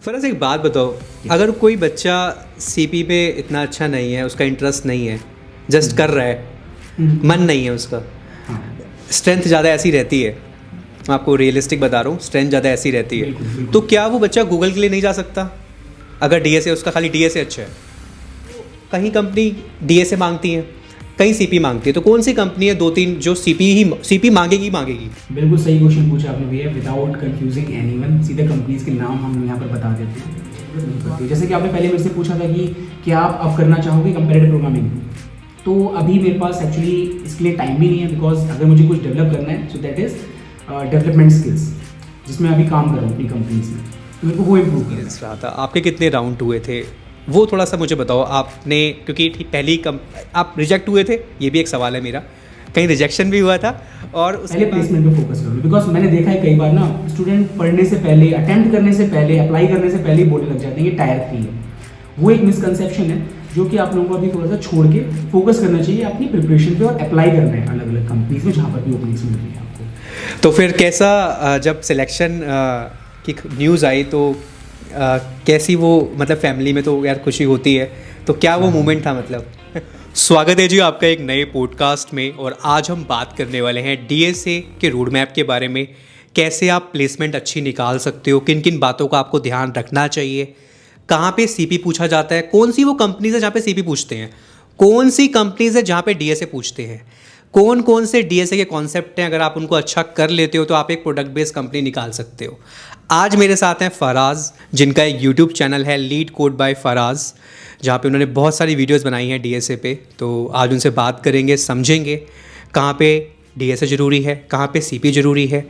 फराज एक बात बताओ, अगर कोई बच्चा सीपी पे इतना अच्छा नहीं है, उसका इंटरेस्ट नहीं है, जस्ट कर रहा है, मन नहीं है उसका, स्ट्रेंथ ज़्यादा ऐसी रहती है, मैं आपको रियलिस्टिक बता रहा हूँ, स्ट्रेंथ ज़्यादा ऐसी रहती है, तो क्या वो बच्चा गूगल के लिए नहीं जा सकता? अगर डीएसए उसका खाली डीएसए अच्छा है, कहीं कंपनी डीएसए मांगती है, कहीं सीपी मांगती है, तो कौन सी कंपनी है दो तीन जो सीपी मांगेगी? बिल्कुल सही क्वेश्चन पूछा आपने भैया। विदाउट कंफ्यूजिंग एनीवन, सीधे कंपनीज के नाम हम यहाँ पर बता देते हैं। जैसे कि आपने पहले मेरे से पूछा था कि क्या आप अब करना चाहोगे कंपैरेटिव प्रोग्रामिंग, तो अभी मेरे पास एक्चुअली इसके लिए टाइम भी नहीं है, बिकॉज अगर मुझे कुछ डेवलप करना है, so that is development skills, जिसमें अभी काम कर रहा हूँ अपनी कंपनीज में, तो मेरे को वो इम्प्रूव करना था। आपके कितने राउंड हुए थे वो थोड़ा सा मुझे बताओ आपने, क्योंकि पहली आप रिजेक्ट हुए थे, ये भी एक सवाल है मेरा, कहीं रिजेक्शन भी हुआ था? और पहले प्लेसमेंट पे फोकस करूँ, बिकॉज मैंने देखा है कई बार ना स्टूडेंट पढ़ने से पहले, अटेम्प्ट करने से पहले, अप्लाई करने से पहले ही बोलने लग जाते हैं कि टायर 3 है। वो एक मिसकंसेप्शन है जो कि आप लोगों को अभी थोड़ा सा छोड़ के फोकस करना चाहिए अपनी प्रिपरेशन पे, और अप्लाई करना है अलग अलग कंपनीज में जहाँ पर भी ओपनिंग्स मिल रही है आपको। तो फिर कैसा, जब सिलेक्शन की न्यूज़ आई तो कैसी वो, मतलब फैमिली में तो यार खुशी होती है, तो क्या वो मोमेंट था मतलब? स्वागत है जी आपका एक नए पॉडकास्ट में, और आज हम बात करने वाले हैं डीएसए के रोड मैप के बारे में। कैसे आप प्लेसमेंट अच्छी निकाल सकते हो, किन किन बातों का आपको ध्यान रखना चाहिए, कहाँ पे सीपी पूछा जाता है, कौन सी वो कंपनीज है जहाँ पे सीपी पूछते हैं, कौन सी कंपनीज है जहाँ पे डीएसए पूछते हैं, कौन कौन से डीएसए के कॉन्सेप्ट हैं, अगर आप उनको अच्छा कर लेते हो तो आप एक प्रोडक्ट बेस्ड कंपनी निकाल सकते हो। आज मेरे साथ हैं फराज, जिनका एक यूट्यूब चैनल है लीड कोड बाय फराज, जहाँ पे उन्होंने बहुत सारी वीडियोस बनाई हैं डीएसए पे। तो आज उनसे बात करेंगे, समझेंगे कहाँ पे डीएसए ज़रूरी है, कहाँ पे सीपी ज़रूरी है,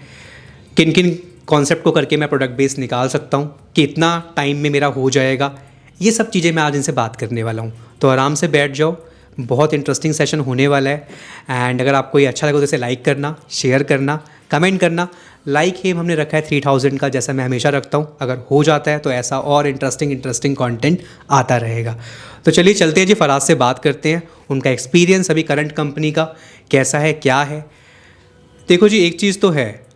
किन किन कॉन्सेप्ट को करके मैं प्रोडक्ट बेस्ड निकाल सकता हूँ, कितना टाइम में मेरा हो जाएगा, ये सब चीज़ें मैं आज इनसे बात करने वाला हूँ। तो आराम से बैठ जाओ, बहुत इंटरेस्टिंग सेशन होने वाला है। एंड अगर आपको ये अच्छा लगे तो इसे लाइक करना, शेयर करना, कमेंट करना। लाइक एम हमने रखा है 3000 का, जैसा मैं हमेशा रखता हूँ। अगर हो जाता है तो ऐसा और इंटरेस्टिंग कंटेंट आता रहेगा। तो चलिए चलते हैं जी, फराज से बात करते हैं, उनका एक्सपीरियंस अभी करंट कंपनी का कैसा है, क्या है। देखो जी, एक चीज़ तो है,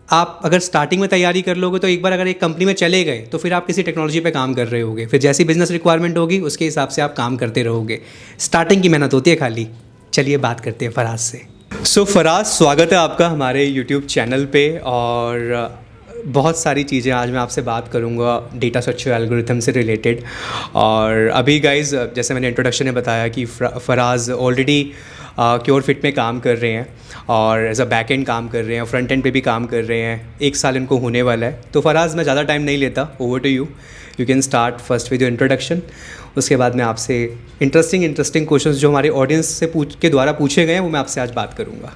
आप अगर स्टार्टिंग में तैयारी कर लोगे तो एक बार अगर एक कंपनी में चले गए तो फिर आप किसी टेक्नोलॉजी पे काम कर रहे होगे, फिर जैसी बिजनेस रिक्वायरमेंट होगी उसके हिसाब से आप काम करते रहोगे। स्टार्टिंग की मेहनत होती है खाली। चलिए बात करते हैं फराज से। सो फराज, स्वागत है आपका हमारे यूट्यूब चैनल पे, और बहुत सारी चीज़ें आज मैं आपसे बात करूँगा डेटा स्ट्रक्चर एल्गोरिथम से रिलेटेड। और अभी गाइज, जैसे मैंने इंट्रोडक्शन में बताया कि फराज ऑलरेडी क्योर.फिट में काम कर रहे हैं और एज अ बैक एंड काम कर रहे हैं, फ्रंट एंड पे भी काम कर रहे हैं। 1 साल इनको होने वाला है। तो फराज, मैं ज़्यादा टाइम नहीं लेता, over to you. You can start first with your introduction. उसके बाद मैं आपसे इंटरेस्टिंग क्वेश्चंस जो हमारे ऑडियंस से के द्वारा पूछे गए हैं वो मैं आपसे आज बात करूँगा।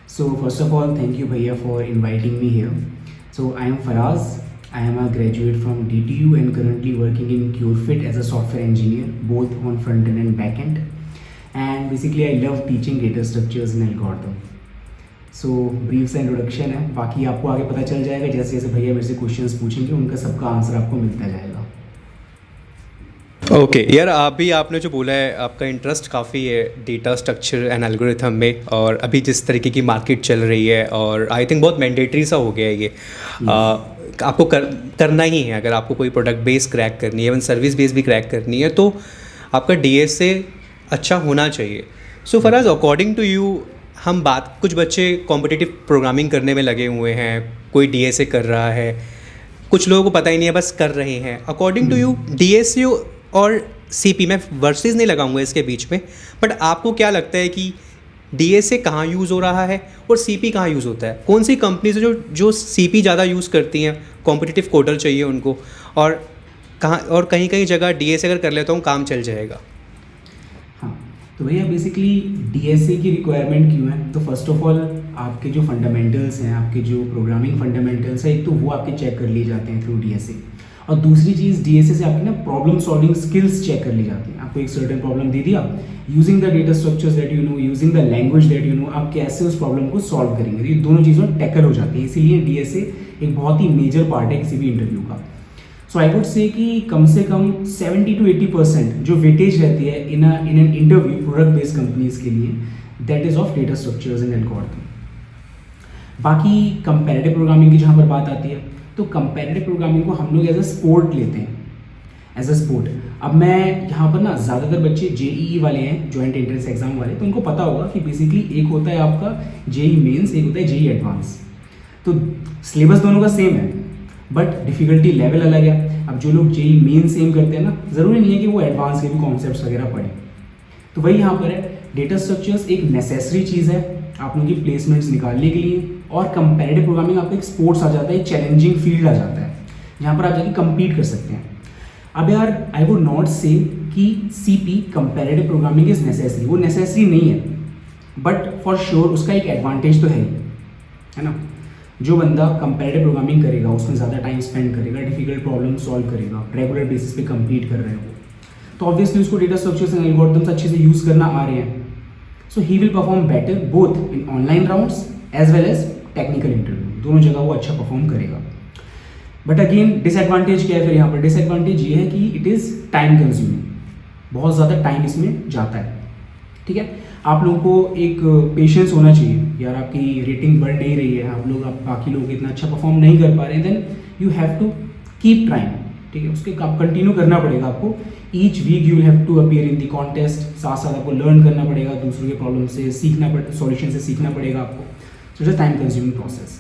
So first of all, thank you भैया for inviting me here. So I am Faraz, I am a graduate from DTU and currently working in Cure.fit as a software engineer, both on front end and back end. And basically I love teaching data structures and algorithm. So brief सा introduction है, बाकी आपको आगे पता चल जाएगा जैसे जैसे भैया मेरे से क्वेश्चंस पूछेंगे उनका सबका आंसर आपको मिलता जाएगा। ओके यार, अभी आपने जो बोला है आपका इंटरेस्ट काफ़ी है डेटा स्ट्रक्चर एंड एल्गोरिथम में, और अभी जिस तरीके की मार्केट चल रही है, और आई थिंक बहुत मैंडेटरी सा हो गया है ये। आपको करना ही है, अगर आपको कोई प्रोडक्ट बेस क्रैक करनी है, इवन सर्विस बेस भी क्रैक करनी है, तो आपका डीएसए अच्छा होना चाहिए। सो फराज, अकॉर्डिंग टू यू, हम बात, कुछ बच्चे कॉम्पिटिटिव प्रोग्रामिंग करने में लगे हुए हैं, कोई डीएसए कर रहा है, कुछ लोगों को पता ही नहीं है, बस कर रहे हैं। अकॉर्डिंग टू यू, डीएसए और सीपी, मैं वर्सेस नहीं लगाऊंगा इसके बीच में, बट आपको क्या लगता है कि डीएसए कहाँ यूज़ हो रहा है और सीपी कहाँ यूज़ होता है? कौन सी कंपनीज है जो सीपी ज़्यादा यूज़ करती हैं, कॉम्पिटिटिव कोडर चाहिए उनको, और कहाँ, और कहीं जगह डीएसए अगर कर लेता हूँ काम चल जाएगा? हाँ, तो भैया बेसिकली डीएसए की रिक्वायरमेंट क्यों है? तो फर्स्ट ऑफ ऑल आपके जो फंडामेंटल्स हैं, आपके जो प्रोग्रामिंग फंडामेंटल्स हैं, एक तो वो आपके चेक कर लिए जाते हैं थ्रू डीएसए, और दूसरी चीज़ डीएसए से आपकी ना प्रॉब्लम सॉल्विंग स्किल्स चेक कर ली जाती हैं। आपको एक सर्टेन प्रॉब्लम दे दिया, using the data structures that you know, using the language that you know, आप कैसे उस प्रॉब्लम को सॉल्व करेंगे। ये दोनों चीज़ों टैकल हो जाती है, इसीलिए डीएसए एक बहुत ही मेजर पार्ट है किसी भी इंटरव्यू का। सो आई वुड से कि कम से कम 70 to 80% जो वेटेज रहती है in an interview product based companies के लिए, that is of data structures and algorithm. बाकी कंपैरेटिव प्रोग्रामिंग की जहाँ पर बात आती है, तो कंपैरेटिव प्रोग्रामिंग को हम लोग एज अ स्पोर्ट लेते हैं, एज अ स्पोर्ट। अब मैं यहाँ पर ना ज़्यादातर बच्चे जेईई वाले हैं, जॉइंट एंट्रेंस एग्जाम वाले, तो उनको पता होगा कि बेसिकली एक होता है आपका जेई मेंस, एक होता है जेई एडवांस। तो सिलेबस दोनों का सेम है बट डिफिकल्टी लेवल अलग है। अब जो लोग जेई मेन सेम करते हैं ना, ज़रूरी नहीं है कि वो एडवांस के भी कॉन्सेप्ट्स वगैरह पढ़ें। तो वही यहाँ पर है, डेटा स्ट्रक्चर्स एक नेसेसरी चीज़ है आप लोगों की प्लेसमेंट्स निकालने के लिए, और कंपैरेटिव प्रोग्रामिंग आपका एक स्पोर्ट्स आ जाता है, एक चैलेंजिंग फील्ड आ जाता है जहाँ पर आप जाके कम्पीट कर सकते हैं। अब यार आई वुड नॉट से कि CP comparative programming is necessary, वो नेसेसरी नहीं है, बट फॉर श्योर उसका एक एडवांटेज तो है ना। जो बंदा कंपैरेटिव प्रोग्रामिंग करेगा उसमें ज़्यादा टाइम स्पेंड करेगा, डिफिकल्ट प्रॉब्लम सॉल्व करेगा, रेगुलर बेसिस पे कम्पीट कर रहे हो, तो ऑब्वियसली उसको डेटा स्ट्रक्चर्स एंड एल्गोरिथम्स अच्छे से यूज़ करना आ रहे हैं। So he will perform better both in online rounds as well as technical interview, दोनों जगह वो अच्छा परफॉर्म करेगा। बट अगेन डिसएडवांटेज क्या है फिर यहाँ पर? डिसएडवांटेज ये है कि इट इज़ टाइम कंज्यूमिंग, बहुत ज़्यादा टाइम इसमें जाता है। ठीक है, आप लोगों को एक पेशेंस होना चाहिए, यार आपकी रेटिंग बढ़ नहीं रही है, आप बाकी लोग इतना अच्छा परफॉर्म नहीं कर पा रहे हैं, then you have to keep trying. ठीक है, उसके आप कंटिन्यू करना पड़ेगा आपको। Each week you will have to appear in the contest, साथ साथ आपको लर्न करना पड़ेगा, दूसरों के प्रॉब्लम से सीखना सॉल्यूशन से सीखना पड़ेगा आपको। So it's a time consuming process.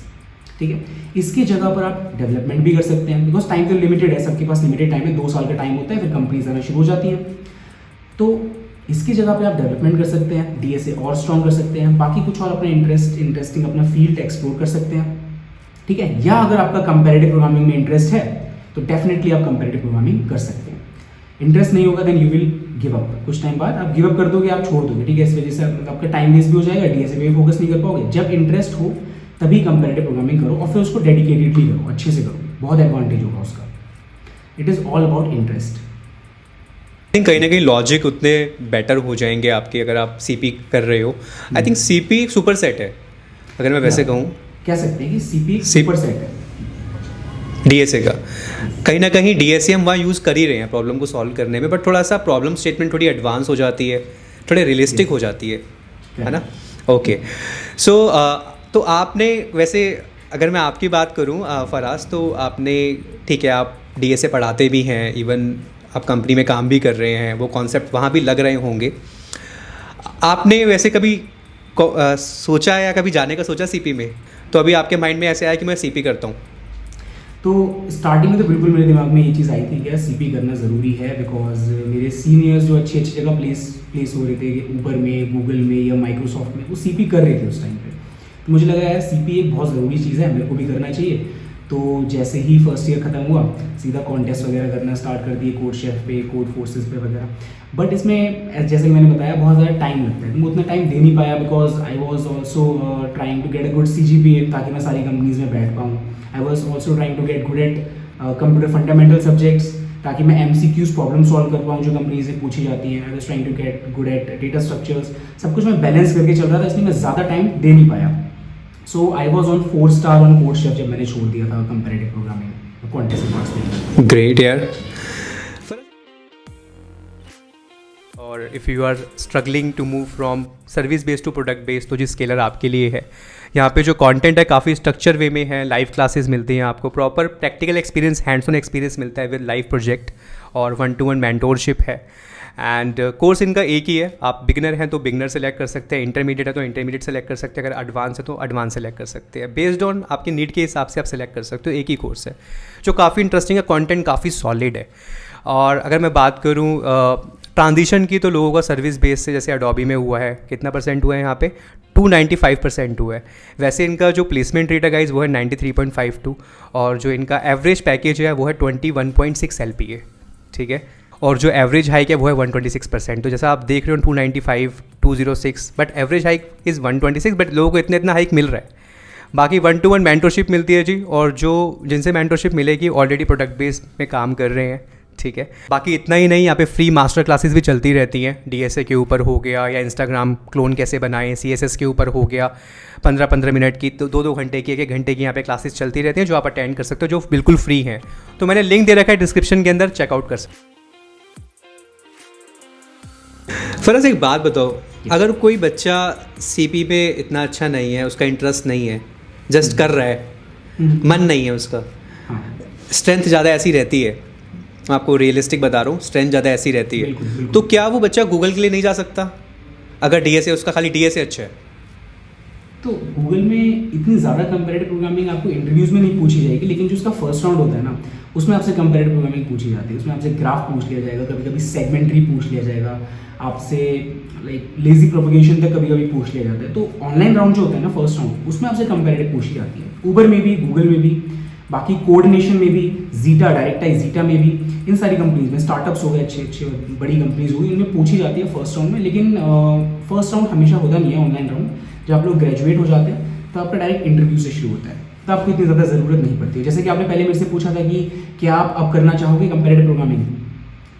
ठीक है, इसकी जगह पर आप डेवलपमेंट भी कर सकते हैं, बिकॉज टाइम तो लिमिटेड है, सबके पास लिमिटेड टाइम है, 2 साल का टाइम होता है, फिर कंपनीज आना शुरू हो जाती हैं। तो इसकी जगह पे आप डेवलपमेंट कर सकते हैं, डीएसए और स्ट्रॉन्ग कर सकते हैं, बाकी कुछ और अपना इंटरेस्टिंग अपना फील्ड एक्सप्लोर कर सकते हैं। ठीक है, या अगर आपका कंपैरेटिव प्रोग्रामिंग में इंटरेस्ट है तो डेफिनेटली आप कंपैरेटिव प्रोग्रामिंग कर सकते हैं। इंटरेस्ट नहीं होगा then you will give up, कुछ टाइम बाद आप गिव अप कर दोगे, आप छोड़ दोगे। ठीक है, इस वजह से आपका टाइम वेस्ट भी हो जाएगा, डीएसए पे भी फोकस नहीं कर पाओगे। जब इंटरेस्ट हो तभी कंपैरेटिव प्रोग्रामिंग करो, और फिर उसको डेडिकेटेडली करो, अच्छे से करो, बहुत एडवांटेज होगा उसका। It is all about interest. I think कहीं ना कहीं लॉजिक उतने बेटर हो जाएंगे आपके अगर आप सीपी कर रहे हो। I think CP super set है, अगर मैं वैसे कहूँ कह सकते हैं कि सीपी सुपर सेट है डीएसए का। कहीं ना कहीं डीएसए हम वहाँ यूज़ कर ही रहे हैं प्रॉब्लम को सॉल्व करने में, बट थोड़ा सा प्रॉब्लम स्टेटमेंट थोड़ी एडवांस हो जाती है, थोड़ी रियलिस्टिक हो जाती है ना। ओके, सो तो आपने वैसे अगर मैं आपकी बात करूँ फराज, तो आपने ठीक है आप डीएसए पढ़ाते भी हैं, इवन आप कंपनी में काम भी कर रहे हैं, वो कॉन्सेप्ट वहाँ भी लग रहे होंगे। आपने वैसे कभी सोचा या कभी जाने का सोचा सीपी में? तो अभी आपके माइंड में ऐसे आया कि मैं सीपी करता हूँ? तो स्टार्टिंग में तो बिल्कुल मेरे दिमाग में ये चीज़ आई थी कि यार सीपी करना ज़रूरी है, बिकॉज मेरे सीनियर्स जो अच्छी अच्छी जगह प्लेस हो रहे थे, ऊपर में गूगल में या माइक्रोसॉफ्ट में, वो सीपी कर रहे थे उस टाइम पे। तो मुझे लगा यार सीपी एक बहुत ज़रूरी चीज़ है, मेरे को भी करना चाहिए। तो जैसे ही फर्स्ट ईयर ख़त्म हुआ सीधा कॉन्टेस्ट वगैरह करना स्टार्ट कर दिए, कोड शेफ पे, कोड फोर्सेस पे वगैरह। बट इसमें जैसे कि मैंने बताया बहुत ज़्यादा टाइम लगता है, तो मैं उतना टाइम दे नहीं पाया, because I was also trying to get a good CGPA ताकि मैं सारी कंपनीज में बैठ पाऊँ। I was also trying to get good at computer fundamental subjects ताकि मैं MCQs प्रॉब्लम सॉल्व कर पाऊँ जो कंपनी से पूछी जाती हैं। I was trying to get good at data structures, सब कुछ मैं बैलेंस करके चल रहा था, इसलिए मैं ज़्यादा टाइम दे नहीं पाया। So I was on 4 star on CodeChef जब मैंने छोड़ दिया था कंपैरेटिव प्रोग्रामिंग क्वांटिटेटिव मार्क्स में। ग्रेट यार। और if you are struggling to move from service based to product based, तो जी स्केलर आपके लिए है। यहाँ पे जो कंटेंट है काफ़ी स्ट्रक्चर वे में है, लाइव क्लासेस मिलती हैं आपको, proper practical experience, hands on experience मिलता है विद लाइव प्रोजेक्ट, और 1-to-1 मेंटोरशिप है। एंड कोर्स इनका एक ही है, आप बिगनर हैं तो बिगनर सेलेक्ट कर सकते हैं, इंटरमीडिएट है तो इंटरमीडिएट सेलेक्ट कर सकते हैं, अगर एडवांस है तो एडवांस सेलेक्ट कर सकते हैं, बेस्ड ऑन आपकी नीड के हिसाब से आप सेलेक्ट कर सकते हो। एक ही कोर्स है जो काफ़ी इंटरेस्टिंग है, कंटेंट काफ़ी सॉलिड है। और अगर मैं बात करूँ ट्रांजिशन की, तो लोगों का सर्विस बेस से जैसे अडोबी में हुआ है, कितना परसेंट हुआ है यहाँ पे? 295% हुआ है। वैसे इनका जो प्लेसमेंट रेट है गाइज वो है 93.52, और जो इनका एवरेज पैकेज है वो है 21.6 LPA। ठीक है, और जो एवरेज हाइक है वो है 126%। तो जैसा आप देख रहे हो 295, 206, but average hike is 126, but लोगों को इतना हाइक मिल रहा है। बाकी 1-to-1 मेंटरशिप मिलती है जी, और जो जिनसे मेंटरशिप मिलेगी ऑलरेडी प्रोडक्ट बेस्ड में काम कर रहे हैं। ठीक है, बाकी इतना ही नहीं, यहाँ पे फ्री मास्टर क्लासेस भी चलती रहती हैं, डीएसए के ऊपर हो गया, या इंस्टाग्राम क्लोन कैसे बनाएं, CSS के ऊपर हो गया, 15-15 मिनट की, तो 2-2 घंटे की, 1-1 घंटे की यहाँ पे क्लासेस चलती रहती हैं जो आप अटेंड कर सकते हो, जो बिल्कुल फ्री हैं। तो मैंने लिंक दे रखा है डिस्क्रिप्शन के अंदर, चेकआउट कर सकते। फराज एक बात बताओ, अगर कोई बच्चा CP पे इतना अच्छा नहीं है, उसका इंटरेस्ट नहीं है, जस्ट कर रहा है, मन नहीं है उसका, स्ट्रेंथ ज़्यादा ऐसी रहती है, मैं आपको रियलिस्टिक बता रहा हूँ, स्ट्रेंथ ज़्यादा ऐसी रहती है। बिल्कुल, बिल्कुल। तो क्या वो बच्चा गूगल के लिए नहीं जा सकता अगर डीएसए उसका खाली डीएसए अच्छा है? तो गूगल में इतनी ज़्यादा कंपेरेटिव प्रोग्रामिंग आपको इंटरव्यूज़ में नहीं पूछी जाएगी, लेकिन जो उसका फर्स्ट राउंड होता है ना, उसमें आपसे कंपेरेटिव प्रोग्रामिंग पूछी जाती है। उसमें आपसे ग्राफ पूछ लिया जाएगा, कभी कभी सेगमेंट्री पूछ लिया जाएगा, आपसे लाइक लेजी प्रोपगेशन तक कभी कभी पूछ लिया जाता है। तो ऑनलाइन राउंड जो होता है ना, फर्स्ट राउंड, उसमें आपसे कंपेरेटिव पूछी जाती है। ऊबर में भी, गूगल में भी, बाकी कोऑर्डिनेशन में भी, जीटा डायरेक्टाइज जीटा में भी, इन सारी कंपनीज में, स्टार्टअप्स हो गए, अच्छे अच्छे बड़ी कंपनीज हो गई, इनमें पूछी जाती है फर्स्ट राउंड में। लेकिन फर्स्ट राउंड हमेशा होता नहीं है ऑनलाइन राउंड। जब आप लोग ग्रेजुएट हो जाते हैं तो आपका डायरेक्ट इंटरव्यू से शुरू होता है, तो आपको इतनी ज़्यादा ज़रूरत नहीं पड़ती है। जैसे कि आपने पहले मेरे से पूछा था कि क्या आप अब करना चाहोगे कंपेरेटिव प्रोग्रामिंग,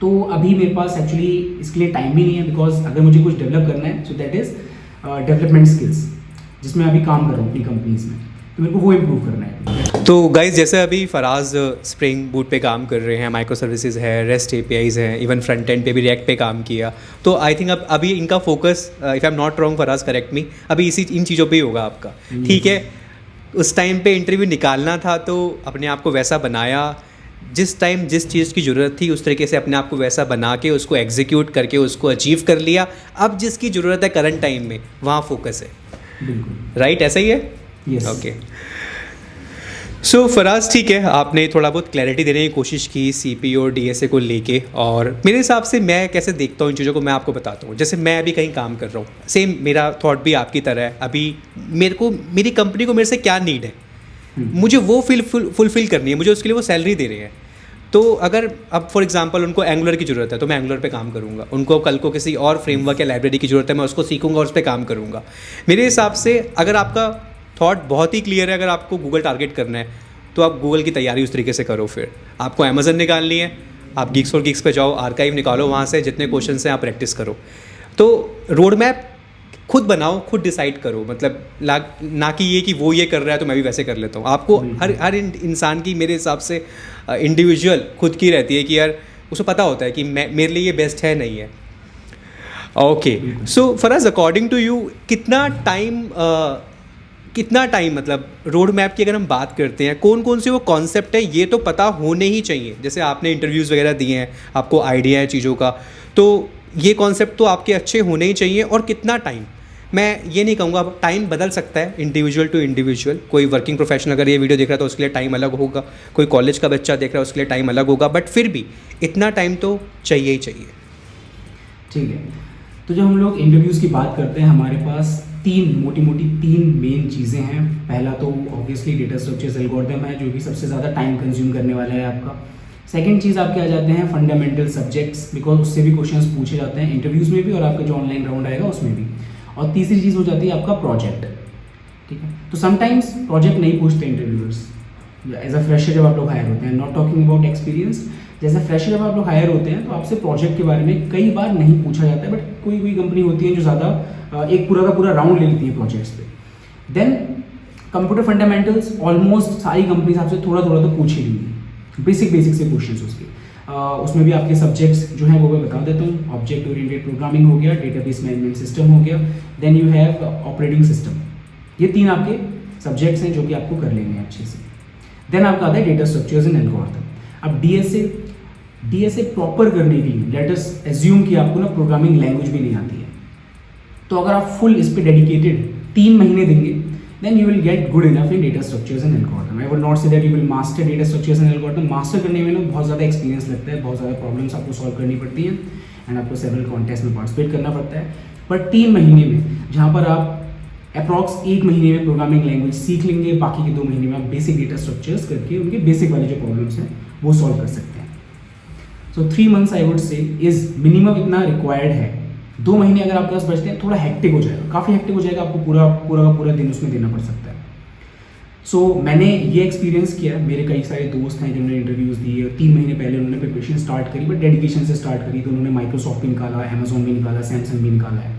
तो अभी मेरे पास एक्चुअली इसके लिए टाइम भी नहीं है, बिकॉज अगर मुझे कुछ डेवलप करना है, so that is development skills, जिसमें अभी काम कर रहा हूँ अपनी कंपनीज में, तो मेरे को वो इम्प्रूव करना है। तो गाइज जैसे अभी फराज स्प्रिंग बूट पे काम कर रहे हैं, माइक्रो सर्विसेज है, रेस्ट एपीआईज हैं, इवन फ्रंट एंड पे भी रिएक्ट पे काम किया, तो आई थिंक अब अभी इनका focus, if I am not wrong Faraz correct me, अभी इन चीज़ों पे ही होगा आपका। ठीक है, उस टाइम पे इंटरव्यू निकालना था तो अपने आप को वैसा बनाया, जिस टाइम जिस चीज़ की ज़रूरत थी उस तरीके से अपने आप को वैसा बना के उसको एग्जीक्यूट करके उसको अचीव कर लिया। अब जिसकी ज़रूरत है करंट टाइम में, वहाँ फोकस है। बिल्कुल राइट, ऐसा ही है? यस। ओके, सो फराज ठीक है, आपने थोड़ा बहुत क्लैरिटी देने की कोशिश की सीपी और डीएसए को लेके, और मेरे हिसाब से मैं कैसे देखता हूँ इन चीज़ों को, मैं आपको बताता हूँ। जैसे मैं अभी कहीं काम कर रहा हूँ, सेम मेरा थॉट भी आपकी तरह है। अभी मेरे को, मेरी कंपनी को मेरे से क्या नीड है, मुझे वो फुलफिल करनी है, मुझे उसके लिए वो सैलरी दे रहे हैं। तो अगर अब फॉर एग्जांपल उनको एंगुलर की ज़रूरत है तो मैं एंगुलर पे काम करूँगा, उनको कल को किसी और फ्रेमवर्क या लाइब्रेरी की ज़रूरत है, मैं उसको सीखूंगा और उस पर काम करूँगा। मेरे हिसाब से अगर आपका थॉट बहुत ही क्लियर है, अगर आपको गूगल टारगेट करना है तो आप गूगल की तैयारी उस तरीके से करो। फिर आपको अमेजन निकालनी है, आप गिग्स और गिग्स पे जाओ, आर्काइव निकालो, वहाँ से जितने क्वेश्चन हैं आप प्रैक्टिस करो। तो रोड मैप खुद बनाओ, खुद डिसाइड करो, मतलब ना कि ये कि वो ये कर रहा है तो मैं भी वैसे कर लेता हूँ। आपको हर इंसान की मेरे हिसाब से इंडिविजुअल खुद की रहती है कि यार उसको पता होता है कि मेरे लिए ये बेस्ट है नहीं है। Okay, so Faraz according to you कितना टाइम मतलब रोड मैप की अगर हम बात करते हैं, कौन कौन से वो कॉन्सेप्ट हैं ये तो पता होने ही चाहिए। जैसे आपने इंटरव्यूज़ वगैरह दिए हैं, आपको आइडिया है चीज़ों का, तो ये कॉन्सेप्ट तो आपके अच्छे होने ही चाहिए। और कितना टाइम, मैं ये नहीं कहूँगा, टाइम बदल सकता है इंडिविजुअल टू इंडिविजुअल। कोई वर्किंग प्रोफेशनल अगर ये वीडियो देख रहा है तो उसके लिए टाइम अलग होगा, कोई कॉलेज का बच्चा देख रहा है उसके लिए टाइम अलग होगा, बट फिर भी इतना टाइम तो चाहिए ही चाहिए। ठीक है, तो जब हम लोग इंटरव्यूज़ की बात करते हैं, हमारे पास मोटी मोटी तीन मेन चीज़ें हैं। पहला तो ऑब्वियसली डेटा स्ट्रक्चर्स एल्गोरिथम है, जो कि सबसे ज़्यादा टाइम कंज्यूम करने वाला है आपका। सेकंड चीज़ आपके आ जाते हैं फंडामेंटल सब्जेक्ट्स, बिकॉज उससे भी क्वेश्चंस पूछे जाते हैं इंटरव्यूज़ में भी और आपका जो ऑनलाइन राउंड आएगा उसमें भी। और तीसरी चीज़ हो जाती है आपका प्रोजेक्ट। ठीक है, तो समटाइम्स प्रोजेक्ट नहीं पूछते इंटरव्यूअर्स एज अ फ्रेशर जब आप लोग हायर होते हैं, नॉट टॉकिंग अबाउट एक्सपीरियंस। जैसे फ्रेशर जब आप लोग हायर होते हैं तो आपसे प्रोजेक्ट के बारे में कई बार नहीं पूछा जाता है, बट कोई कोई कंपनी होती है जो ज़्यादा एक पूरा का पूरा राउंड ले लेती है प्रोजेक्ट्स पे। देन कंप्यूटर फंडामेंटल्स ऑलमोस्ट सारी कंपनीज आपसे थोड़ा थोड़ा तो पूछ ही लेंगी, बेसिक से क्वेश्चंस उसके। उसमें भी आपके सब्जेक्ट्स जो हैं वो मैं बता देता हूँ। ऑब्जेक्ट ओरिएंटेड प्रोग्रामिंग हो गया, डेटाबेस मैनेजमेंट सिस्टम हो गया, then you have operating system. ये तीन आपके सब्जेक्ट्स हैं जो कि आपको कर लेंगे अच्छे से। देन आपका आता है डेटा स्ट्रक्चर्स एंड एल्गोरिथम। अब डीएसए प्रॉपर करने के लिए लेट अस एज्यूम कि आपको ना प्रोग्रामिंग लैंग्वेज भी नहीं आती है, तो अगर आप फुल इस पे डेडिकेटेड 3 महीने देंगे, then you will get good enough in data structures and algorithm. I would not say that you will master data structures and algorithm. Master करने में ना बहुत ज़्यादा एक्सपीरियंस लगता है, बहुत ज़्यादा प्रॉब्लम्स आपको सॉल्व करनी पड़ती हैं एंड आपको सेवरल कॉन्टेस्ट में पार्टिसिपेट करना पड़ता है। बट 3 महीने में जहाँ पर आप अप्रॉक्स 1 महीने में प्रोग्रामिंग लैंग्वेज सीख लेंगे, बाकी के 2 महीने में आप बेसिक डेटा स्ट्रक्चर्स करके उनके बेसिक वाले जो प्रॉब्लम्स हैं वो सॉल्व कर सकते हैं। सो 3 months I would say is minimum इतना रिक्वायर्ड है। 2 महीने अगर आपके पास बचते हैं, थोड़ा हेक्टिक हो जाएगा, काफ़ी हेक्टिक हो जाएगा, आपको पूरा का पूरा दिन उसमें देना पड़ सकता है। सो मैंने ये एक्सपीरियंस किया, मेरे कई सारे दोस्त हैं जिन्होंने इंटरव्यूज़ दिए, 3 महीने पहले उन्होंने प्रिपरेशन स्टार्ट करी, बट डेडिकेशन से स्टार्ट करी, तो उन्होंने माइक्रोसॉफ्ट भी निकाला, अमेजोन भी निकाला, सैमसंग भी निकाला है।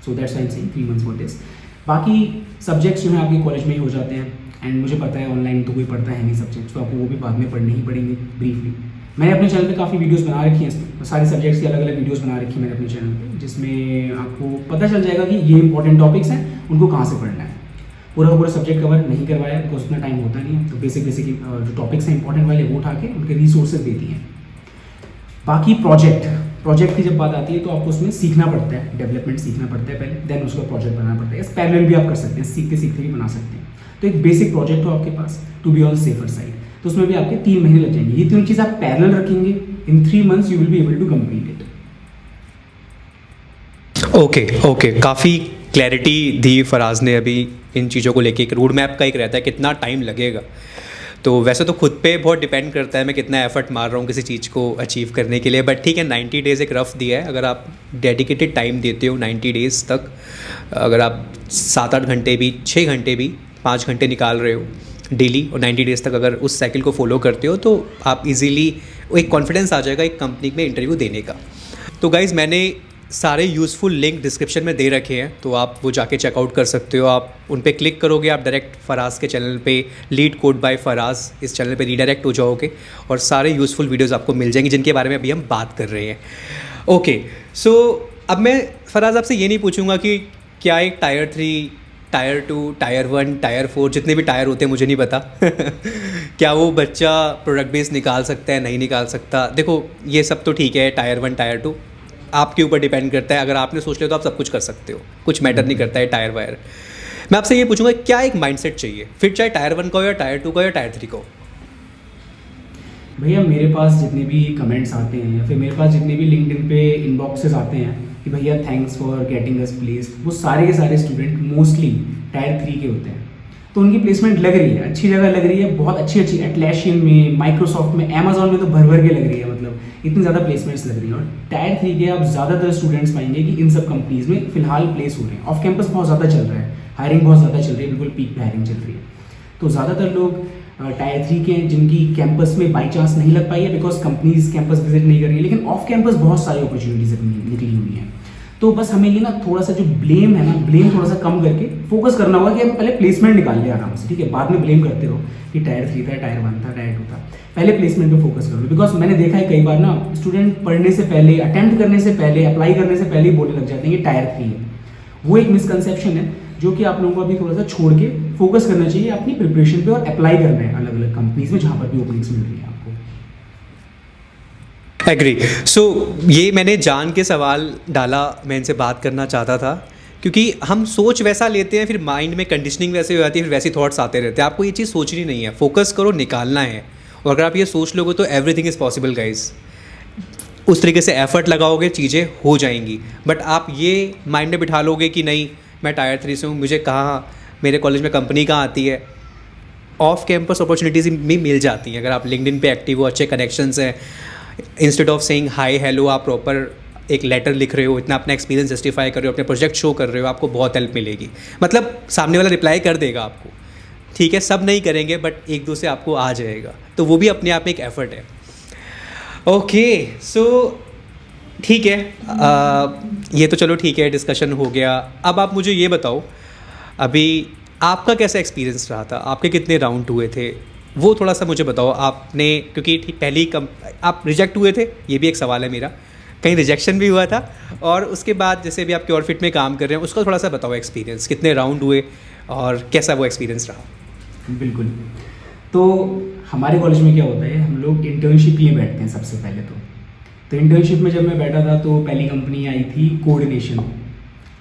So that's why I am saying 3 months for this. बाकी सब्जेक्ट्स जो हैं आपके कॉलेज में ही हो जाते हैं, एंड मुझे पता है ऑनलाइन तो कोई पढ़ता है नहीं सब्जेक्ट्स, तो आपको वो भी बाद में पढ़ने ही पड़ेंगे ब्रीफली। मैंने अपने चैनल पे काफ़ी वीडियोस बना रखी हैं, इसमें सारे सब्जेक्ट्स की अलग अलग वीडियोस बना रखी है मैंने अपने चैनल पे, जिसमें आपको पता चल जाएगा कि ये इंपॉर्टेंट टॉपिक्स हैं, उनको कहाँ से पढ़ना है। पूरा का पूरा सब्जेक्ट कवर नहीं करवाया बिकॉज उतना टाइम होता नहीं है, तो बेसिक जो टॉपिक्स हैं इंपॉर्टेंट वाले वो उठा के उनके रिसोर्सेज देती हैं। बाकी प्रोजेक्ट की जब बात आती है तो आपको उसमें सीखना पड़ता है, डेवलपमेंट सीखना पड़ता है पहले, देन उसका प्रोजेक्ट बनाना पड़ता है। इस पैरेलल भी आप कर सकते हैं, सीखते सीखते भी बना सकते हैं। तो एक बेसिक प्रोजेक्ट हो आपके पास to be on safer side, तो उसमें भी आपके 3 महीने लग जाएंगे। ये तीनों चीज़ आप पैरेलल रखेंगे, in 3 months you will be able to complete it. Okay, काफ़ी क्लैरिटी दी फराज ने अभी इन चीज़ों को लेके। एक रोड मैप का एक रहता है कितना टाइम लगेगा, तो वैसे तो खुद पे बहुत डिपेंड करता है मैं कितना एफर्ट मार रहा हूँ किसी चीज़ को अचीव करने के लिए, बट ठीक है 90 डेज़ एक रफ दिया है। अगर आप डेडिकेटेड टाइम देते हो 90 डेज़ तक, अगर आप 7-8 घंटे भी, 6 घंटे भी, 5 घंटे निकाल रहे हो डेली और 90 डेज़ तक अगर उस साइकिल को फॉलो करते हो, तो आप इजीली एक कॉन्फिडेंस आ जाएगा एक कंपनी में इंटरव्यू देने का। तो गाइज़ मैंने सारे यूज़फुल लिंक डिस्क्रिप्शन में दे रखे हैं, तो आप वो जाके चेकआउट कर सकते हो। आप उन पे क्लिक करोगे, आप डायरेक्ट फराज के चैनल पे, लीड कोड बाय फराज, इस चैनल पे रीडायरेक्ट हो जाओगे और सारे यूज़फुल वीडियोस आपको मिल जाएंगे जिनके बारे में अभी हम बात कर रहे हैं। ओके, सो अब मैं फराज आपसे ये नहीं पूछूंगा कि क्या एक टायर 3, टायर 2, टायर 1, टायर 4, जितने भी टायर होते हैं मुझे नहीं पता क्या वो बच्चा प्रोडक्ट बेस निकाल सकता है, नहीं निकाल सकता। देखो ये सब तो ठीक है, टायर 1, टायर 2 आपके ऊपर डिपेंड करता है। अगर आपने सोच लिया तो आप सब कुछ कर सकते हो, कुछ मैटर नहीं करता है टायर वायर। मैं आपसे ये पूछूंगा क्या एक माइंडसेट चाहिए, फिर चाहे टायर 1 का हो या टायर 2 का या टायर 3 का हो। भैया मेरे पास जितने भी कमेंट्स आते हैं या फिर मेरे पास जितने भी लिंक्डइन पे इनबॉक्सेस आते हैं कि भैया thanks for getting us placed, वो सारे के सारे स्टूडेंट मोस्टली टायर 3 के होते हैं। तो उनकी प्लेसमेंट लग रही है, अच्छी जगह लग रही है, बहुत अच्छी एटलैशियन में, माइक्रोसॉफ्ट में, अमेजोन में तो भर भर के लग रही है, मतलब इतनी ज़्यादा प्लेसमेंट्स लग रही है। और टायर 3 के आप ज़्यादातर स्टूडेंट्स पाएंगे कि इन सब कंपनीज में फिलहाल प्लेस हो रहे हैं। ऑफ कैंपस बहुत ज़्यादा चल रहा है, हायरिंग बहुत ज़्यादा चल रही है, बिल्कुल पीक पे हायरिंग चल रही है। तो ज़्यादातर लोग टायर 3 के हैं जिनकी कैंपस में बाई चांस नहीं लग पाई है बिकॉज कंपनीज कैंपस विजिट नहीं कर रही है, लेकिन ऑफ कैंपस बहुत सारी अपॉर्चुनिटीज निकली हुई हैं। तो बस हमें ये ना थोड़ा सा जो ब्लेम है ना, ब्लेम थोड़ा सा कम करके फोकस करना होगा कि हम पहले प्लेसमेंट निकाल ले आराम से, ठीक है। बाद में ब्लेम करते रहो कि टायर 3 था, टायर 1 था, टायर 2 था, पहले प्लेसमेंट पे फोकस करो। बिकॉज मैंने देखा है कई बार ना स्टूडेंट पढ़ने से पहले, अटेम्प्ट करने से पहले, अप्लाई करने से पहले ही बोलने लग जाते हैं कि टायर 3 है। वो एक मिसकंसेप्शन है जो कि आप लोगों को अभी थोड़ा सा छोड़ के फोकस करना चाहिए अपनी प्रिपरेशन पे और अप्लाई करना है अलग अलग कंपनीज में जहाँ पर भी ओपनिंग्स मिल रही है आपको। एग्री। सो ये मैंने जान के सवाल डाला, मैं इनसे बात करना चाहता था क्योंकि हम सोच वैसा लेते हैं, फिर माइंड में कंडीशनिंग वैसे हो जाती है, फिर वैसी थॉट्स आते रहते हैं। आपको ये चीज़ सोचनी नहीं है, फोकस करो, निकालना है। और अगर आप ये सोच लोगे तो एवरीथिंग इज़ पॉसिबल गाइज। उस तरीके से एफर्ट लगाओगे चीज़ें हो जाएंगी। बट आप ये माइंड में बिठा लोगे कि नहीं मैं टायर 3 से हूँ, मुझे कहाँ, मेरे कॉलेज में कंपनी कहाँ आती है। ऑफ कैंपस अपॉर्चुनिटीज़ भी मिल जाती हैं अगर आप लिंक्डइन पे एक्टिव हो, अच्छे कनेक्शंस हैं। Instead of saying hi hello आप प्रॉपर एक लेटर लिख रहे हो, इतना अपना एक्सपीरियंस जस्टिफाई कर रहे हो, अपने प्रोजेक्ट शो कर रहे हो, आपको बहुत हेल्प मिलेगी। मतलब सामने वाला रिप्लाई कर देगा आपको, ठीक है। सब नहीं करेंगे बट एक दो से आपको आ जाएगा, तो वो भी अपने आप में एक एफर्ट है। ओके, सो ठीक है, ये तो चलो ठीक है, डिस्कशन हो गया। अब आप मुझे ये बताओ अभी आपका कैसा एक्सपीरियंस रहा था, आपके कितने राउंड हुए थे, वो थोड़ा सा मुझे बताओ। आपने क्योंकि पहली आप रिजेक्ट हुए थे, ये भी एक सवाल है मेरा, कहीं रिजेक्शन भी हुआ था, और उसके बाद जैसे भी आप Cure.fit में काम कर रहे हैं उसका थोड़ा सा बताओ एक्सपीरियंस, कितने राउंड हुए और कैसा वो एक्सपीरियंस रहा। बिल्कुल। तो हमारे कॉलेज में क्या होता है, हम लोग इंटर्नशिप के लिए बैठते हैं सबसे पहले। तो इंटर्नशिप में जब मैं बैठा था तो पहली कंपनी आई थी कोऑर्डिनेशन,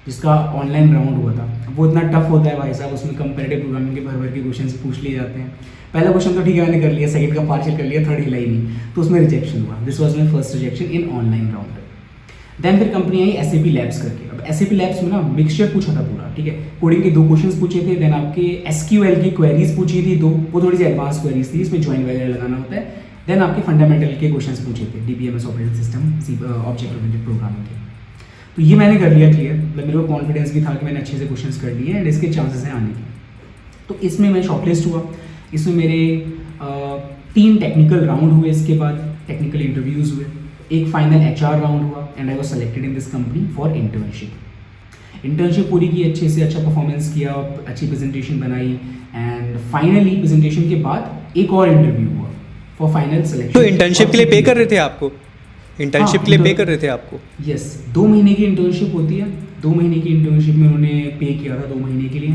जिसका ऑनलाइन राउंड हुआ था। वो इतना टफ होता है भाई साहब, उसमें कंपैरेटिव प्रोग्रामिंग के भर भर के क्वेश्चंस पूछ लिए जाते हैं। पहला क्वेश्चन तो ठीक है मैंने कर लिया, सेकंड का पार्शियल कर लिया, थर्ड हिला ही नहीं, तो उसमें रिजेक्शन हुआ। This was my first rejection in online round. Then फिर कंपनी आई SAP लैब्स करके। अब SAP लैब्स में ना मिक्सचर पूछा था पूरा, ठीक है। कोडिंग के 2 क्वेश्चंस पूछे थे, देन आपके SQL की क्वेरीज पूछी थी 2, वो थोड़ी सी एडवांस क्वेरीज थी, इसमें ज्वाइन वगैरह लगाना होता है। देन आपके फंडामेंटल के क्वेश्चंस पूछे थे, DBMS operating system, object oriented programming के। तो ये मैंने कर लिया क्लियर, मतलब मेरे को कॉन्फिडेंस भी था कि मैंने अच्छे से क्वेश्चंस कर लिए एंड इसके चांसेस हैं आने के। तो इसमें मैं शॉर्टलिस्ट हुआ। इसमें मेरे 3 टेक्निकल राउंड हुए, इसके बाद टेक्निकल इंटरव्यूज़ हुए, एक फाइनल HR राउंड हुआ and I was selected in this company for internship पूरी की अच्छे से, अच्छा परफॉर्मेंस किया, अच्छी प्रेजेंटेशन बनाई एंड फाइनली प्रेजेंटेशन के बाद एक और इंटरव्यू हुआ फॉर फाइनल सिलेक्शन। तो इंटर्नशिप के लिए पे कर रहे थे आपको? इंटर्नशिप के लिए पे कर रहे थे आपको? यस, 2 महीने की इंटर्नशिप होती है। 2 महीने की इंटर्नशिप में उन्होंने पे किया था 2 महीने के लिए।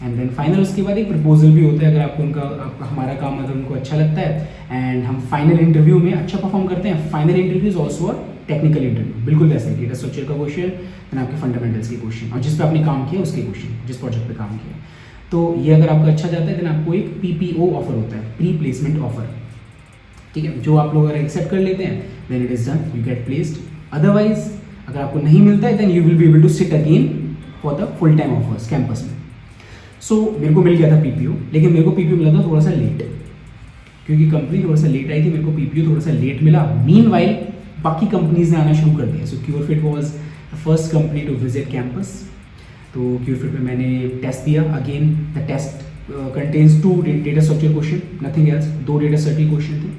एंड देन फाइनल उसके बाद एक प्रपोजल भी होता है अगर आपको हमारा काम अगर उनको अच्छा लगता है एंड हम फाइनल इंटरव्यू में अच्छा परफॉर्म करते हैं। Final interview is also a technical interview, बिल्कुल वैसा है, डेटा स्ट्रक्चर का क्वेश्चन, देन आपके फंडामेंटल्स के क्वेश्चन और जिस पे आपने काम किया उसके क्वेश्चन, जिस प्रोजेक्ट पे काम किया। तो ये अगर आपका अच्छा जाता है देन आपको एक PPO ऑफर होता है, प्री प्लेसमेंट ऑफर, ठीक है, जो आप लोग अगर एक्सेप्ट कर लेते हैं then it is done, you get placed. Otherwise अगर आपको नहीं मिलता है then you will be able to sit again for the full time offers campus में। सो मेरे को मिल गया था PPO, लेकिन मेरे को PPO मिला था थोड़ा सा लेट, क्योंकि कंपनी थोड़ा सा लेट आई थी, मेरे को PPO थोड़ा सा लेट मिला। मीनवाइल बाकी कंपनीज ने आना शुरू कर दिया। So Cure.fit was the first company to visit campus. तो Cure.fit में मैंने टेस्ट दिया। Again the test contains 2 data structure question, nothing else, 2 data circle question थे।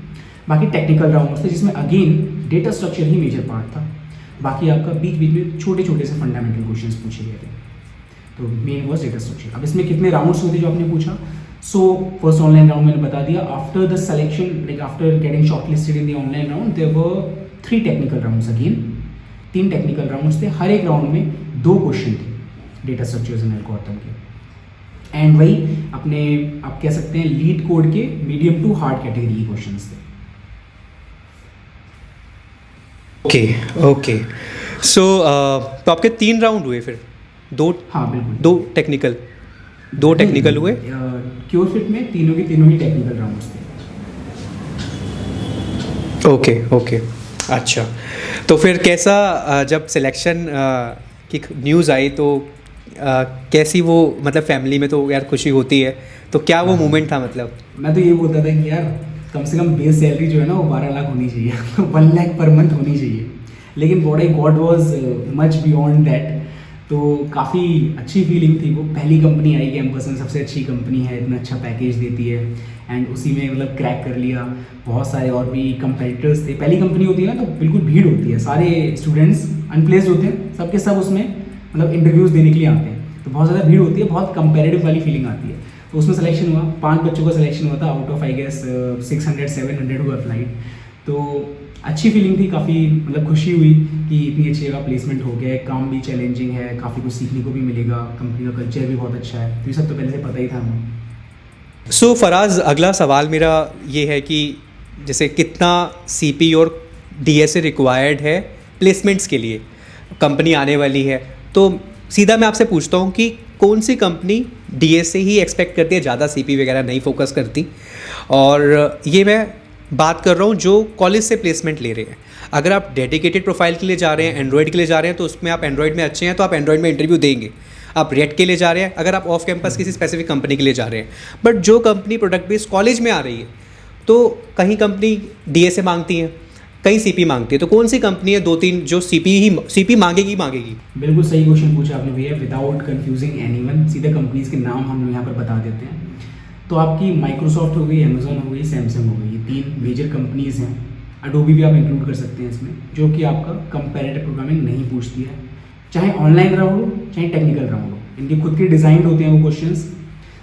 बाकी टेक्निकल राउंड्स थे जिसमें अगेन डेटा स्ट्रक्चर ही मेजर पार्ट था, बाकी आपका बीच बीच में छोटे छोटे से फंडामेंटल क्वेश्चंस पूछे गए थे। तो मेन वॉज डेटा स्ट्रक्चर। अब इसमें कितने राउंड्स होते जो आपने पूछा, सो फर्स्ट ऑनलाइन राउंड मैंने बता दिया। After the selection, like after getting shortlisted in the online round, there were 3 technical rounds. Again 3 technical rounds थे, हर एक राउंड में 2 क्वेश्चन थे डेटा स्ट्रक्चर्स एंड एल्गोरिथम के। एंड वही अपने आप कह सकते हैं लीड कोड के medium to hard category questions थे। ओके ओके, सो तो आपके 3 राउंड हुए फिर? 2? हाँ बिल्कुल, 2 टेक्निकल हुए। Cure.fit में तीनों के तीनों ही टेक्निकल राउंड्स थे। ओके ओके, अच्छा। तो फिर कैसा जब सिलेक्शन की न्यूज़ आई तो कैसी वो, मतलब फैमिली में तो यार खुशी होती है, तो क्या वो मोमेंट था? मतलब मैं तो ये बोलता था कि यार कम से कम बेस सैलरी जो है ना वो 12 लाख होनी चाहिए 1 लाख पर मंथ होनी चाहिए, लेकिन what I got was much beyond that. तो काफ़ी अच्छी फीलिंग थी वो। पहली कंपनी आई कैंपस में, सबसे अच्छी कंपनी है, इतना अच्छा पैकेज देती है एंड उसी में मतलब क्रैक कर लिया। बहुत सारे और भी कंपेटिटर्स थे, पहली कंपनी होती है ना तो बिल्कुल भीड़ होती है, सारे स्टूडेंट्स अनप्लेस्ड होते हैं, सबके सब उसमें मतलब इंटरव्यूज़ देने के लिए आते हैं, तो बहुत ज़्यादा भीड़ होती है, बहुत कंपेरेटिव वाली फीलिंग आती है। तो उसमें सिलेक्शन हुआ, 5 बच्चों का सिलेक्शन हुआ था आउट ऑफ आई गेस 600-700 हुआ अप्लाइड। तो अच्छी फीलिंग थी, काफ़ी मतलब खुशी हुई कि इतनी अच्छी जगह प्लेसमेंट हो गया है, काम भी चैलेंजिंग है, काफ़ी कुछ सीखने को भी मिलेगा, कंपनी का कल्चर भी बहुत अच्छा है, तो ये सब तो पहले से पता ही था हमें। सो फराज, अगला सवाल मेरा ये है कि जैसे कितना CP और DSA रिक्वायर्ड है प्लेसमेंट्स के लिए, कंपनी आने वाली है, तो सीधा मैं आपसे पूछता हूँ कि कौन सी कंपनी DSA ही एक्सपेक्ट करती है, ज़्यादा CP वगैरह नहीं फोकस करती? और ये मैं बात कर रहा हूँ जो कॉलेज से प्लेसमेंट ले रहे हैं। अगर आप डेडिकेटेड प्रोफाइल के लिए जा रहे हैं, एंड्रॉयड के लिए जा रहे हैं, तो उसमें आप एंड्रॉयड में अच्छे हैं तो आप एंड्रॉयड में इंटरव्यू देंगे। आप रेड के लिए जा रहे हैं, अगर आप ऑफ कैंपस किसी स्पेसिफिक कंपनी के लिए जा रहे हैं, बट जो कंपनी प्रोडक्ट बेस्ड कॉलेज में आ रही है, तो कहीं कंपनी DSA मांगती है, कहीं CP मांगती है, तो कौन सी कंपनी है 2-3 जो CP मांगेगी? बिल्कुल सही क्वेश्चन पूछा आपने भैया, विदाउट कंफ्यूजिंग एनीवन, सीधे कंपनीज के नाम हम यहाँ पर बता देते हैं। तो आपकी माइक्रोसॉफ्ट हो गई, अमेजोन हो गई, सैमसंग हो गई, ये 3 मेजर कंपनीज हैं। अडोबी भी आप इंक्लूड कर सकते हैं इसमें, जो कि आपका कंपैरेटिव प्रोग्रामिंग नहीं पूछती है, चाहे ऑनलाइन राउंड हो चाहे टेक्निकल राउंड हो। इनके खुद के डिज़ाइन होते हैं वो क्वेश्चंस,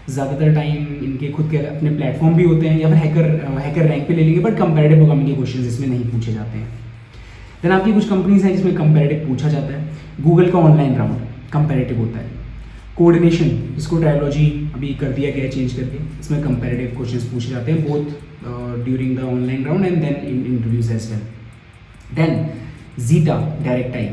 ज़्यादातर टाइम इनके खुद के अपने प्लेटफॉर्म भी होते हैं, या फिर हैकर रैंक पे ले लेंगे, बट कंपैरेटिव प्रोग्रामिंग के क्वेश्चंस इसमें नहीं पूछे जाते हैं। देन आपकी कुछ कंपनीज हैं जिसमें कंपैरेटिव पूछा जाता है। गूगल का ऑनलाइन राउंड कंपैरेटिव होता है। कोऑर्डिनेशन, इसको ट्रायोलॉजी अभी कर दिया गया है चेंज करके, इसमें कंपैरेटिव क्वेश्चंस पूछे जाते हैं both during the online round and then in interviews as well. Then Zeta direct आई,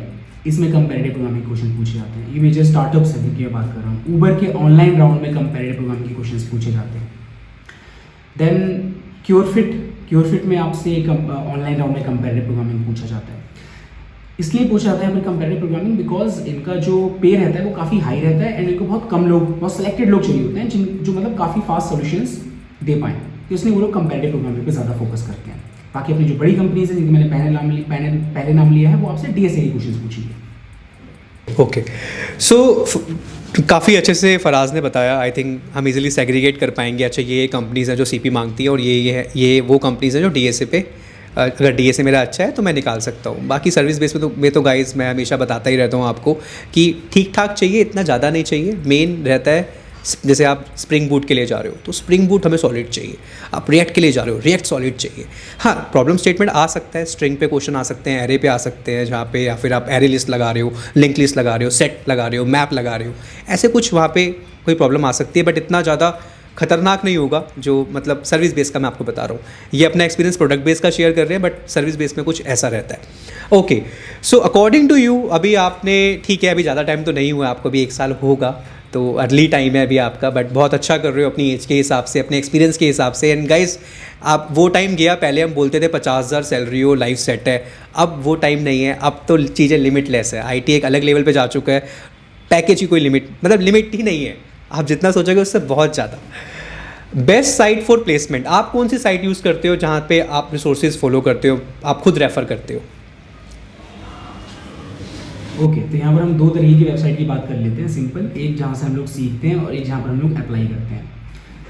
इसमें कंपैरेटिव प्रोग्रामिंग क्वेश्चन पूछे जाते हैं। ये मेजर स्टार्टअप्स है जिनकी मैं बात कर रहा हूँ। ऊबर के ऑनलाइन राउंड में कंपैरेटिव प्रोग्रामिंग के क्वेश्चंस पूछे जाते हैं। देन Cure.fit में आपसे ऑनलाइन राउंड में कंपैरेटिव प्रोग्रामिंग पूछा जाता है। इसलिए पूछा जाता है फिर कंपैरेटिव प्रोग्रामिंग बिकॉज इनका जो पे रहता है वो काफ़ी हाई रहता है एंड इनको बहुत कम लोग, बहुत सेलेक्टेड लोग चाहिए होते हैं जो मतलब काफ़ी फास्ट सॉल्यूशंस दे पाएँ, तो इसलिए वो लोग कंपैरेटिव प्रोग्रामिंग पे ज़्यादा फोकस करते हैं। बाकी अपनी जो बड़ी कंपनीज हैं जिनकी मैंने पहले नाम लिया है, वो आपसे DSA के क्वेश्चन पूछेंगे। ओके, सो काफ़ी अच्छे से फराज ने बताया। आई थिंक हम इजीली सेग्रीगेट कर पाएंगे, अच्छा ये कंपनीज़ हैं जो CP मांगती हैं और ये वो कंपनीज़ हैं जो DSA पे, अगर DSA मेरा अच्छा है तो मैं निकाल सकता हूँ। बाकी सर्विस बेस में तो गाइस मैं हमेशा बताता ही रहता हूँ आपको कि ठीक ठाक चाहिए, इतना ज़्यादा नहीं चाहिए। मेन रहता है जैसे आप स्प्रिंग बूट के लिए जा रहे हो तो स्प्रिंग बूट हमें सॉलिड चाहिए, आप रिएक्ट के लिए जा रहे हो रिएक्ट सॉलिड चाहिए। हाँ, प्रॉब्लम स्टेटमेंट आ सकता है, स्ट्रिंग पे क्वेश्चन आ सकते हैं, एरे पे आ सकते हैं जहाँ पे, या फिर आप एरे लिस्ट लगा रहे हो, लिंक लिस्ट लगा रहे हो, सेट लगा रहे हो, मैप लगा रहे हो, ऐसे कुछ वहाँ पे कोई प्रॉब्लम आ सकती है, बट इतना ज़्यादा खतरनाक नहीं होगा जो मतलब सर्विस बेस का मैं आपको बता रहा हूँ। ये अपना एक्सपीरियंस प्रोडक्ट बेस का शेयर कर रहे हैं, बट सर्विस बेस में कुछ ऐसा रहता है। Okay, so according to you, अभी आपने, ठीक है अभी ज़्यादा टाइम तो नहीं हुआ आपको, अभी 1 साल होगा, तो अर्ली टाइम है अभी आपका, बट बहुत अच्छा कर रहे हो अपनी एज के हिसाब से, अपने एक्सपीरियंस के हिसाब से। एंड गाइस, आप वो टाइम गया, पहले हम बोलते थे 50,000 सैलरी हो, लाइफ सेट है, अब वो टाइम नहीं है, अब तो चीज़ें लिमिटलेस है। आईटी एक अलग लेवल पे जा चुका है, पैकेज की कोई लिमिट, मतलब लिमिट ही नहीं है, आप जितना सोचोगे उससे बहुत ज़्यादा। बेस्ट साइट फॉर प्लेसमेंट, आप कौन सी साइट यूज़ करते हो जहाँ पे आप रिसोर्सेज फॉलो करते हो, आप खुद रेफ़र करते हो? ओके, तो यहाँ पर हम 2 तरीके की वेबसाइट की बात कर लेते हैं सिंपल, एक जहाँ से हम लोग सीखते हैं और एक जहाँ पर हम लोग अप्लाई करते हैं।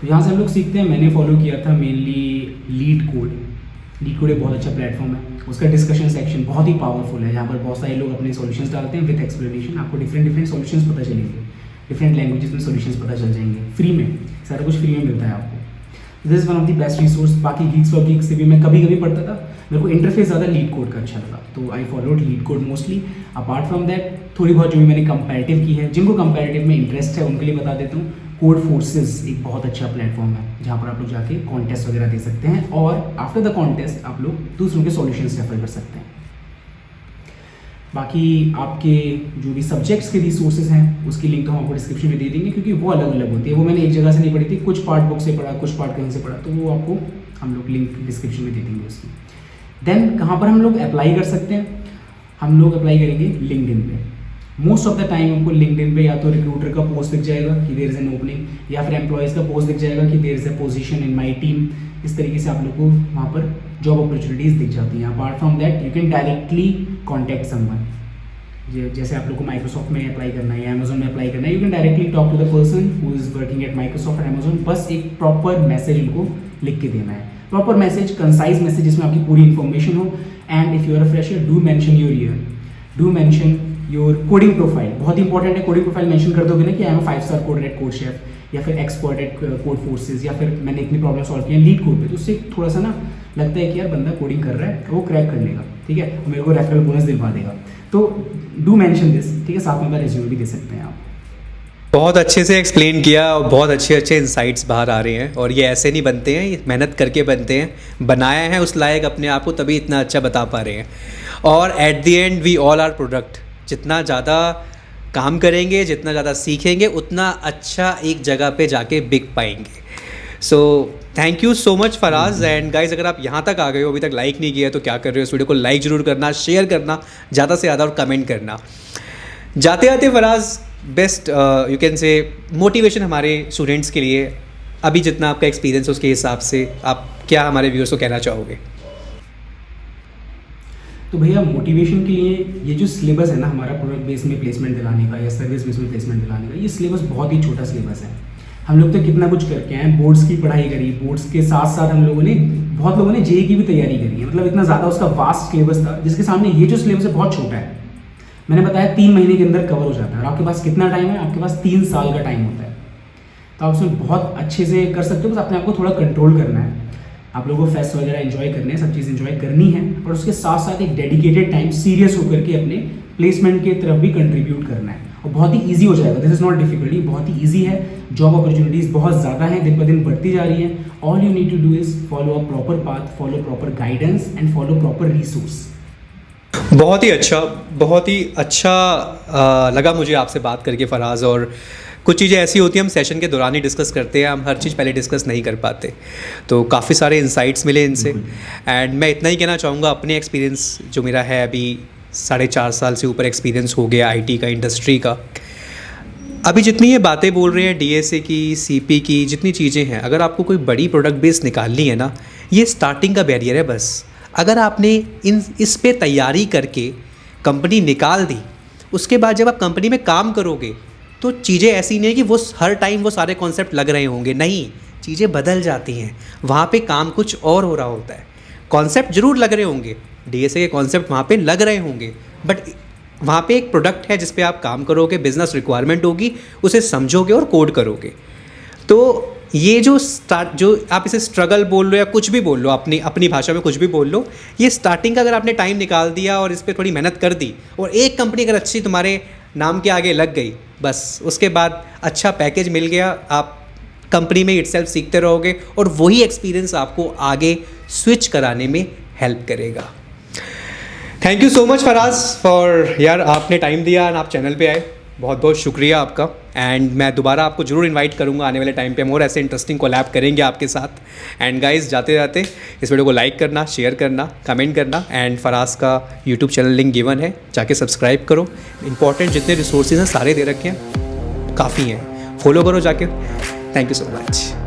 तो जहाँ से हम लोग सीखते हैं, मैंने फॉलो किया था मेनली लीड कोड एक बहुत अच्छा प्लेटफॉर्म है, उसका डिस्कशन सेक्शन बहुत ही पावरफुल है, जहाँ पर बहुत सारे लोग अपने सॉल्यूशंस डालते हैं विद एक्सप्लेनेशन, आपको डिफरेंट सॉल्यूशंस पता चलेंगे, डिफरेंट लैंग्वेजेस में सॉल्यूशंस पता चल जाएंगे, फ्री में, सारा कुछ फ्री में मिलता है आपको। This is one of the best resource. बाकी गीक्स और गीक्स से भी मैं कभी कभी पढ़ता था, मेरे को इंटरफेस ज़्यादा लीड कोड का अच्छा लगा, तो I followed leet code mostly. Apart from that थोड़ी बहुत जो भी मैंने कंपैरेटिव की है, जिनको कंपैरेटिव में इंटरेस्ट है उनके लिए बता देता हूँ। कोड फोर्सेस एक बहुत अच्छा प्लेटफॉर्म है जहाँ पर आप लोग जाके कॉन्टेस्ट वगैरह दे सकते हैं, और आफ्टर द कॉन्टेस्ट आप लोग दूसरों के सॉल्यूशंस रेफर कर सकते हैं। बाकी आपके जो भी सब्जेक्ट्स के रिसोर्सेज हैं उसकी लिंक तो हम आपको डिस्क्रिप्शन में दे देंगे, क्योंकि वो अलग अलग होती है, वो मैंने एक जगह से नहीं पढ़ी थी, कुछ पार्ट बुक से पढ़ा, कुछ पार्ट कहीं से पढ़ा, तो वो आपको हम लोग लिंक डिस्क्रिप्शन में दे देंगे उसकी। देन कहाँ पर हम लोग अप्लाई कर सकते हैं, हम लोग अप्लाई करेंगे लिंक्डइन पे। मोस्ट ऑफ द टाइम हमको लिंक्डइन पे या तो रिक्रूटर का पोस्ट दिख जाएगा कि देयर इज एन ओपनिंग, या फिर एम्प्लॉयज़ का पोस्ट दिख जाएगा कि there is a position in my team. इस तरीके से आप लोग को वहाँ पर जॉब अपॉर्चुनिटीज़ दिख जाती हैं। Apart from that you can directly contact someone, जैसे आप लोग को माइक्रोसॉफ्ट में अप्लाई करना है या अमेजोन में अप्लाई करना है, you can directly talk to the person who is working at Microsoft और अमेजोन। बस एक प्रॉपर मैसेज उनको लिख के देना है, प्रॉपर मैसेज, कंसाइज मैसेज, जिसमें आपकी पूरी इन्फॉर्मेशन हो। And if you are a fresher, do mention your year, do mention your coding profile, बहुत इंपॉर्टेंट है। कोडिंग प्रोफाइल मेंशन कर दोगे ना कि I am 5 star coder at CodeChef, या फिर एक्सपर्ट एट कोड फोर्सेज, या फिर मैंने इतनी प्रॉब्लम सॉल्व की है लीड कोड पे, तो उससे थोड़ा सा ना लगता है कि यार बंदा कोडिंग कर रहा है, वो क्रैक कर लेगा, ठीक है, और मेरे को रेफरल बोनस दिलवा देगा। तो डू मेंशन दिस, ठीक है, साथ में रेज्यूमे भी दे सकते हैं आप। बहुत अच्छे से एक्सप्लेन किया और बहुत अच्छे अच्छे इंसाइट्स बाहर आ रहे हैं, और ये ऐसे नहीं बनते हैं, ये मेहनत करके बनते हैं, बनाया है उस लायक अपने आप को, तभी इतना अच्छा बता पा रहे हैं। और at the end we all are product, जितना ज़्यादा काम करेंगे, जितना ज़्यादा सीखेंगे, उतना अच्छा एक जगह पे जाके बिक पाएंगे। So thank you so much Faraz. And guys, अगर आप यहाँ तक आ गए हो, अभी तक लाइक नहीं किया है तो क्या कर रहे हो, इस वीडियो को लाइक ज़रूर करना, शेयर करना ज़्यादा से ज़्यादा, और कमेंट करना। जाते जाते Faraz, best you can say motivation हमारे स्टूडेंट्स के लिए, अभी जितना आपका एक्सपीरियंस है उसके हिसाब से आप क्या हमारे व्यूअर्स को कहना चाहोगे? तो भैया मोटिवेशन के लिए ये जो सिलेबस है ना हमारा प्रोडक्ट बेस में प्लेसमेंट दिलाने का या सर्विस बेस में प्लेसमेंट दिलाने का, ये सिलेबस बहुत ही छोटा सिलेबस है। हम लोग तो कितना कुछ करके आए, बोर्ड्स की पढ़ाई करी, बोर्ड्स के साथ साथ हम लोगों ने, बहुत लोगों ने जेईई की भी तैयारी करी है, मतलब इतना ज़्यादा उसका वास्ट सिलेबस था, जिसके सामने ये जो सिलेबस है बहुत छोटा है। मैंने बताया 3 महीने के अंदर कवर हो जाता है, और आपके पास कितना टाइम है, आपके पास 3 साल का टाइम होता है, तो आप उसमें बहुत अच्छे से कर सकते हो। बस अपने आप को थोड़ा कंट्रोल करना है, आप लोगों को फेस्ट वगैरह एंजॉय करने हैं, सब चीज़ एंजॉय करनी है, और उसके साथ साथ एक डेडिकेटेड टाइम सीरियस होकर के अपने प्लेसमेंट की तरफ भी कंट्रीब्यूट करना है, और बहुत ही ईजी हो जाएगा। दिस इज़ नॉट डिफिकल्ट, बहुत ही ईजी है। जॉब अपॉर्चुनिटीज़ बहुत ज़्यादा हैं, दिन पर दिन बढ़ती जा रही हैं। All you need to do is follow a proper path, follow proper guidance and follow proper resource. बहुत ही अच्छा लगा मुझे आपसे बात करके फराज। और कुछ चीज़ें ऐसी होती हैं हम सेशन के दौरान ही डिस्कस करते हैं, हम हर चीज़ पहले डिस्कस नहीं कर पाते, तो काफ़ी सारे इंसाइट्स मिले इनसे। एंड मैं इतना ही कहना चाहूँगा, अपने एक्सपीरियंस जो मेरा है अभी 4.5 साल से ऊपर एक्सपीरियंस हो गया आईटी का, इंडस्ट्री का। अभी जितनी ये बातें बोल रहे हैं डीएसए की, सीपी की, जितनी चीज़ें हैं, अगर आपको कोई बड़ी प्रोडक्ट बेस निकालनी है ना, ये स्टार्टिंग का बैरियर है बस। अगर आपने इस पे तैयारी करके कंपनी निकाल दी, उसके बाद जब आप कंपनी में काम करोगे तो चीज़ें ऐसी नहीं है कि वो हर टाइम वो सारे कॉन्सेप्ट लग रहे होंगे, नहीं, चीज़ें बदल जाती हैं, वहाँ पे काम कुछ और हो रहा होता है। कॉन्सेप्ट ज़रूर लग रहे होंगे, डीएसए के कॉन्सेप्ट वहाँ पे लग रहे होंगे, बट वहाँ पे एक प्रोडक्ट है जिस पे आप काम करोगे, बिजनेस रिक्वायरमेंट होगी, उसे समझोगे और कोड करोगे। तो ये जो आप इसे स्ट्रगल बोल लो या कुछ भी बोल लो, अपनी भाषा में कुछ भी बोल लो, ये स्टार्टिंग का अगर आपने टाइम निकाल दिया और इस पर थोड़ी मेहनत कर दी और एक कंपनी अगर अच्छी तुम्हारे नाम के आगे लग गई, बस उसके बाद अच्छा पैकेज मिल गया, आप कंपनी में इटसेल्फ सीखते रहोगे और वही एक्सपीरियंस आपको आगे स्विच कराने में हेल्प करेगा। Thank you so much Faraz for यार, आपने टाइम दिया और आप चैनल पे आए, बहुत बहुत शुक्रिया आपका। एंड मैं दोबारा आपको जरूर इनवाइट करूंगा आने वाले टाइम पे, हम और ऐसे इंटरेस्टिंग कोलैब करेंगे आपके साथ। एंड गाइस, जाते जाते इस वीडियो को लाइक करना, शेयर करना, कमेंट करना। एंड फराज का यूट्यूब चैनल लिंक गिवन है, जाके सब्सक्राइब करो। इंपॉर्टेंट जितने रिसोर्सेज हैं सारे दे रखे हैं, काफ़ी हैं, फॉलो करो जाके। Thank you so much.